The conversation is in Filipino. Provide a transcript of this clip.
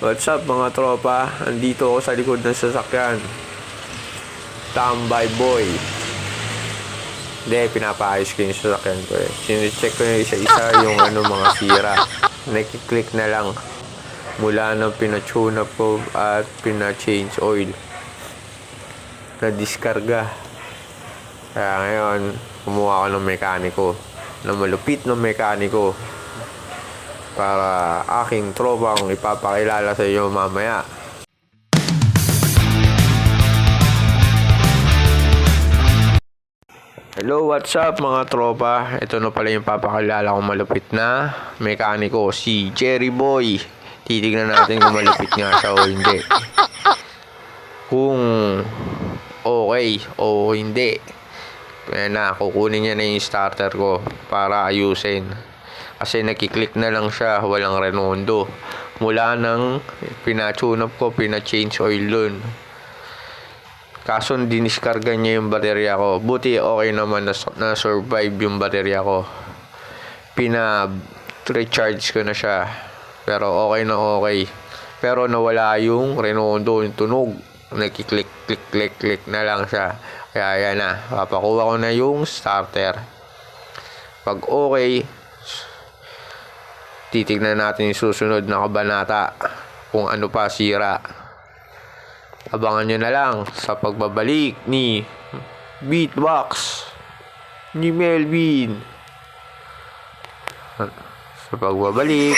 What's up mga tropa? Andito ako sa likod ng sasakyan. Tambay boy. Hindi, pinapaayos ko yung sasakyan ko eh. Sinicheck ko yung isa-isa yung mga sira. Nakiklik na lang. Mula nang pina-tune up ko at pina-change oil. Na-diskarga. Kaya ngayon, kumuha ako ng mekaniko. Na malupit ng mekaniko. Para aking tropang ipapakilala sa iyo mamaya. Hello, what's up mga tropa? Ito na pala yung papakilala kong malupit na mekaniko, si Jerry Boy. Titignan natin kung malupit nga siya o hindi. Kung okay o hindi. Ayan na, kukunin niya na yung starter ko para ayusin. Kasi nakiklik na lang siya, walang renondo. Mula nang pina-tune up ko, pina-change oil dun. Kaso diniskarga niya yung baterya ko. Buti okay naman na survive yung baterya ko. Pina-recharge ko na siya. Pero okay na okay. Pero nawala yung renondo, yung tunog. Nakiklik, click, click, click na lang siya. Kaya yan na. Papakuha ko na yung starter. Pag okay, titignan natin yung susunod na kabanata kung ano pa sira. Abangan nyo na lang sa pagbabalik ni Beatbox ni Melvin. Sa pagbabalik.